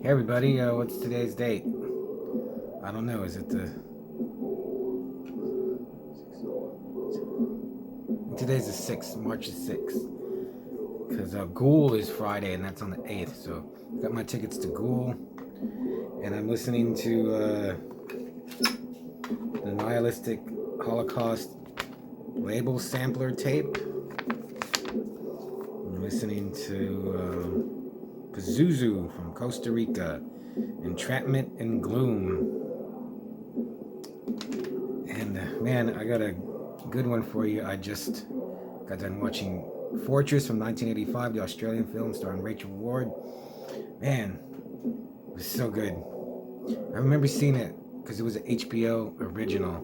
Hey everybody, what's today's date? I don't know. Is it the today's the 6th, March the 6th? Because Ghoul is Friday and that's on the 8th. So I got my tickets to Ghoul, and I'm listening to the Nihilistic Holocaust label sampler tape. I'm listening to Pazuzu from Costa Rica, Entrapment and Gloom. And man, I got a good one for you. I just got done watching Fortress from 1985, the Australian film starring Rachel Ward. Man, it was so good. I remember seeing it because it was an HBO original.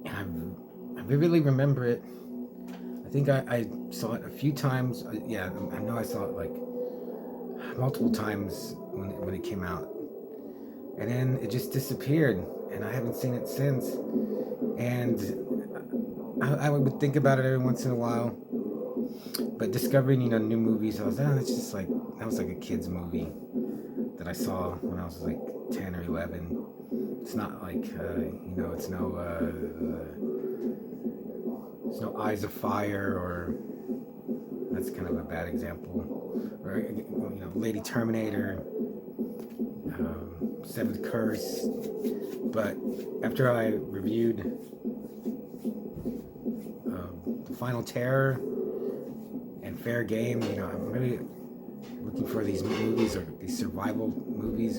And I vividly remember it. I think I saw it a few times. Yeah, I know I saw it like multiple times when it came out. And then it just disappeared, and I haven't seen it since. And I would think about it every once in a while, but discovering new movies, I was it's just like that was like a kids movie that I saw when I was like 10 or 11. It's not like it's no Eyes of Fire, or that's kind of a bad example, or Lady Terminator, Seventh Curse. But after I reviewed The Final Terror and Fair Game, I'm really looking for these movies, or these survival movies.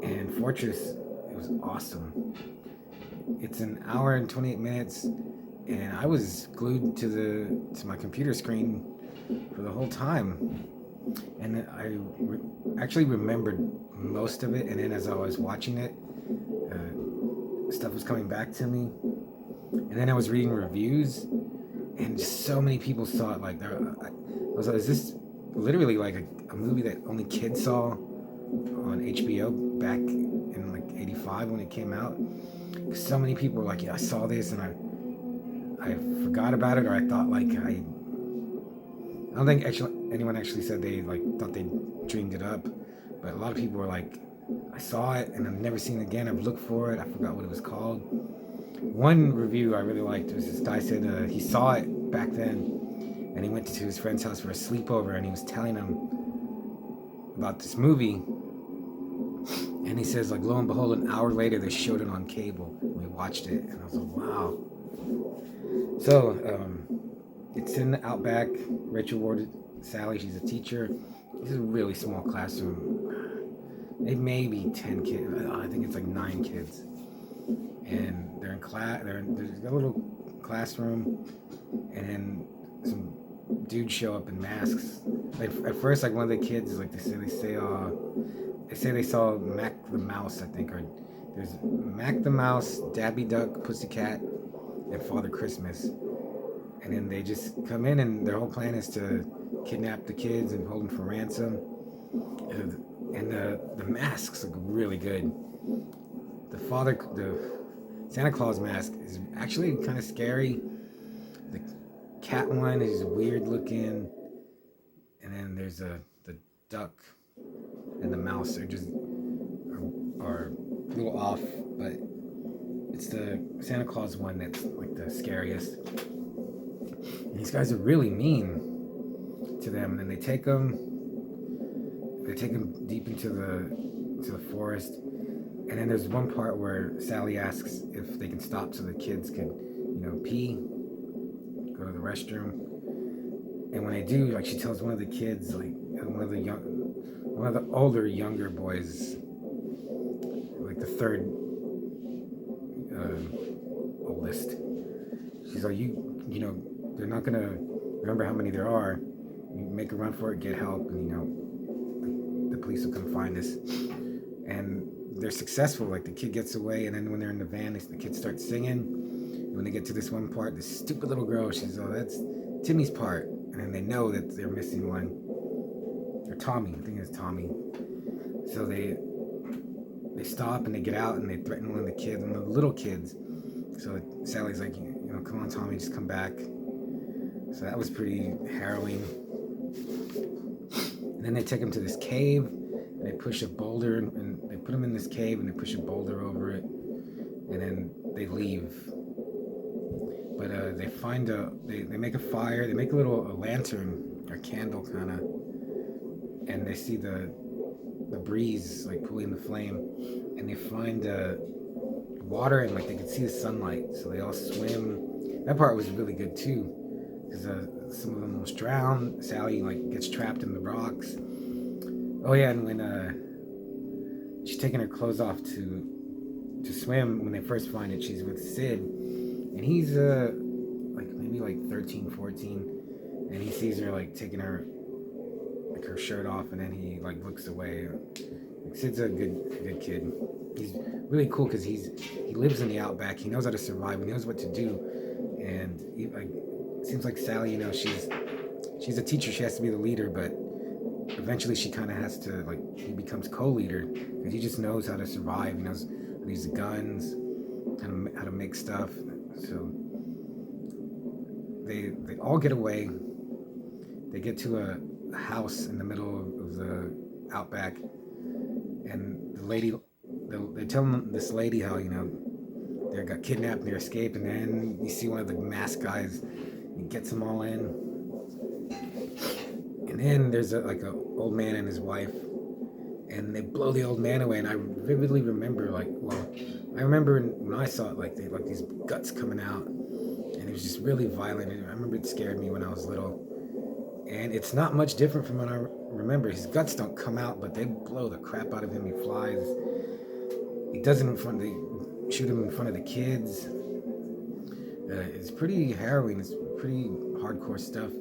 And Fortress, it was awesome. It's an hour and 28 minutes, and I was glued to my computer screen for the whole time. And actually remembered most of it, and then as I was watching it, stuff was coming back to me. And then I was reading reviews, and just so many people saw it. Like, I was like, is this literally like a movie that only kids saw on HBO back in like '85 when it came out? So many people were like, yeah, I saw this, and I forgot about it, or I thought like I don't think anyone actually said they like thought they dreamed it up, but a lot of people were like, I saw it and I've never seen it again. I've looked for it. I forgot what it was called. One review I really liked was this guy said he saw it back then, and he went to his friend's house for a sleepover, and he was telling him about this movie, and he says, like, lo and behold, an hour later they showed it on cable, and we watched it, and I was like, wow. So it's in the Outback. Rachel Ward, Sally, she's a teacher. This is a really small classroom. It may be 10 kids. I think it's like 9 kids. And they're in class. There's a little classroom, and then some dudes show up in masks. Like at first, like one of the kids is like they say they saw Mac the Mouse, I think, or there's Mac the Mouse, Dabby Duck, Pussycat, and Father Christmas. And then they just come in, and their whole plan is to kidnap the kids and hold them for ransom. And the masks look really good. The Santa Claus mask is actually kind of scary. The cat one is weird looking, and then there's the duck and the mouse are a little off, but it's the Santa Claus one that's like the scariest. And these guys are really mean to them, and then they take them deep into the forest. And then there's one part where Sally asks if they can stop so the kids could, pee, go to the restroom. And when they do, like, she tells one of the kids, like one of the younger boys, like the third oldest. She's like, they're not gonna remember how many there are. You make a run for it, get help, and the police will come find us. And they're successful. Like, the kid gets away, and then when they're in the van, the kids start singing. And when they get to this one part, this stupid little girl, she's, oh, that's Timmy's part. And then they know that they're missing one. Or Tommy, I think it's Tommy. So they stop and they get out and they threaten one of the kids, one of the little kids. So Sally's like, come on, Tommy, just come back. So that was pretty harrowing. And then they take him to this cave, and they push a boulder, and they put him in this cave, and they push a boulder over it, and then they leave. But they find they make a fire, they make a lantern, or candle kind of, and they see the breeze like pulling the flame, and they find water, and like they can see the sunlight, so they all swim. That part was really good too, because some of them almost drown. Sally like gets trapped in the rocks. Oh yeah, and when she's taking her clothes off to swim, when they first find it, she's with Sid, and he's like maybe like 13, 14, and he sees her like taking her shirt off, and then he like looks away. Like, Sid's a good kid. He's really cool because he lives in the outback. He knows how to survive. He knows what to do, and like it seems like Sally, you know, she's a teacher. She has to be the leader, but eventually she kind of has to, like, he becomes co-leader because he just knows how to survive. He knows how to use the guns, how to make stuff. So they all get away. They get to a house in the middle of the outback, and the lady, they tell this lady how, you know, they got kidnapped and they escaped, and then you see one of the masked guys, he gets them all in, and then there's a old man and his wife, and they blow the old man away. And I vividly remember, like, well, I remember when I saw it, like they like these guts coming out, and it was just really violent. And I remember it scared me when I was little. And it's not much different from what I remember. His guts don't come out, but they blow the crap out of him. He flies. He does it in front of shoot him in front of the kids. It's pretty harrowing. It's pretty hardcore stuff.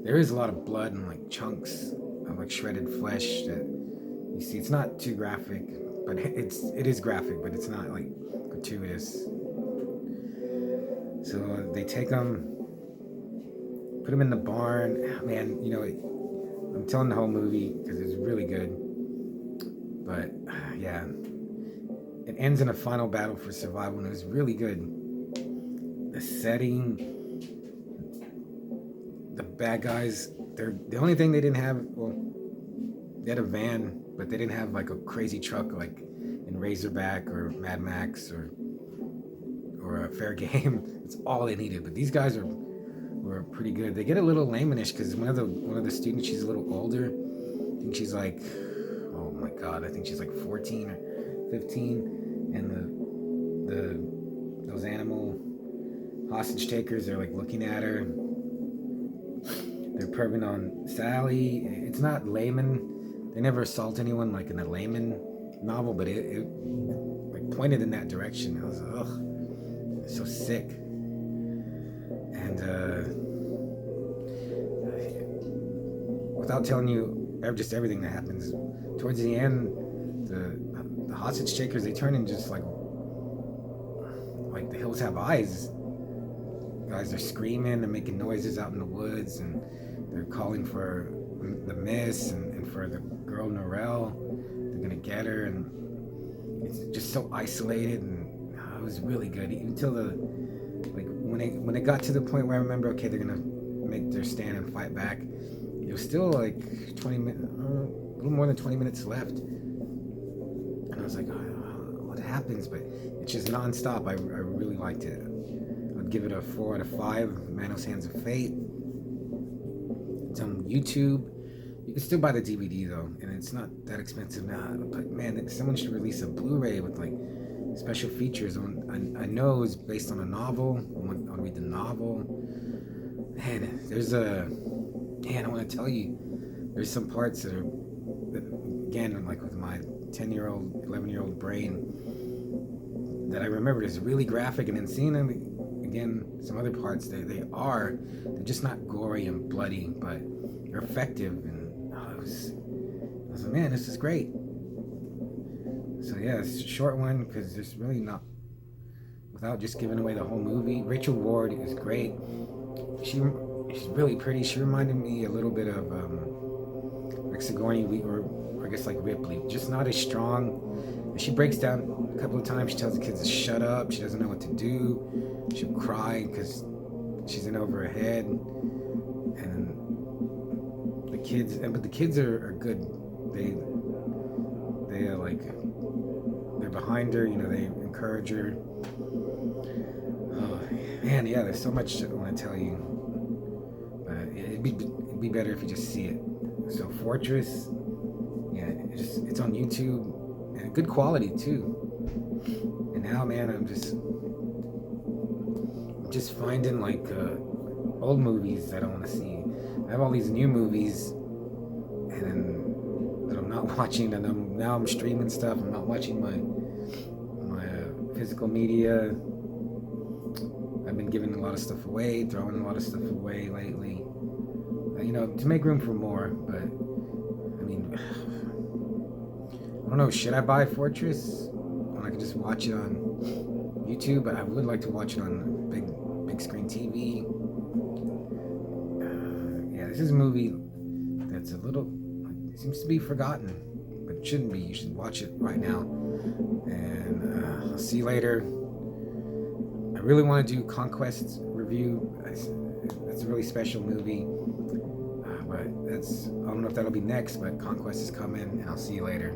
There is a lot of blood and like chunks of like shredded flesh that you see. It's not too graphic, but it is graphic, but it's not like gratuitous. So they take him, put him in the barn. Man, you know, I'm telling the whole movie because it's really good. But yeah, it ends in a final battle for survival, and it was really good. The setting, the bad guys, they're the only thing they didn't have. Well, they had a van, but they didn't have like a crazy truck like in Razorback or Mad Max or a Fair Game. It's all they needed. But these guys were pretty good. They get a little lamanish because one of the students, she's a little older. I think she's like, oh my god, I think she's like 14 or 15, and those animal hostage takers are like looking at her. They're perving on Sally. It's not layman. They never assault anyone like in a layman novel, but it like pointed in that direction. I was like, ugh, it's so sick. And without telling you just everything that happens, towards the end, the hostage takers, they turn in just like The Hills Have Eyes. Guys are screaming and making noises out in the woods, and they're calling for the miss and for the girl Norelle. They're gonna get her, and it's just so isolated, and it was really good until when it got to the point where I remember, okay, they're gonna make their stand and fight back. It was still like 20 minutes, a little more than 20 minutes left, and I was like, oh, what happens? But it's just nonstop. I really liked it. I'd give it a 4 out of 5. Manos Hands of Fate. It's on YouTube. You can still buy the DVD though, and it's not that expensive now. But man, someone should release a Blu-ray with like special features. I know it's based on a novel. I'll read the novel. Man, I want to tell you, there's some parts that again, like with my 10-year-old, 11-year-old brain, that I remembered is really graphic, and then seeing them again, some other parts, they're just not gory and bloody, but they're effective, and I was like, man, this is great. So yeah, it's a short one because there's really not, without just giving away the whole movie. Rachel Ward is great. She's really pretty. She reminded me a little bit of like Sigourney Weaver, or I guess like Ripley, just not as strong. She breaks down a couple of times. She tells the kids to shut up. She doesn't know what to do. She'll cry because she's in over her head. And kids, but the kids are good. They are like, they're behind her. You know, they encourage her. Oh man, yeah. There's so much I want to tell you, but it'd be better if you just see it. So Fortress, yeah, it's on YouTube, and good quality too. And now, man, I'm just finding like old movies that I want to see. I have all these new movies, and that I'm not watching, and I'm streaming stuff. I'm not watching my physical media. I've been giving a lot of stuff away, throwing a lot of stuff away lately. You know, to make room for more. But I mean, I don't know. Should I buy Fortress when I can just watch it on YouTube? But I would like to watch it on big screen TV. Yeah, this is a movie that's a little, seems to be forgotten, but it shouldn't be. You should watch it right now. And I'll see you later. I really want to do Conquest review. It's a really special movie. But I don't know if that'll be next, but Conquest is coming, and I'll see you later.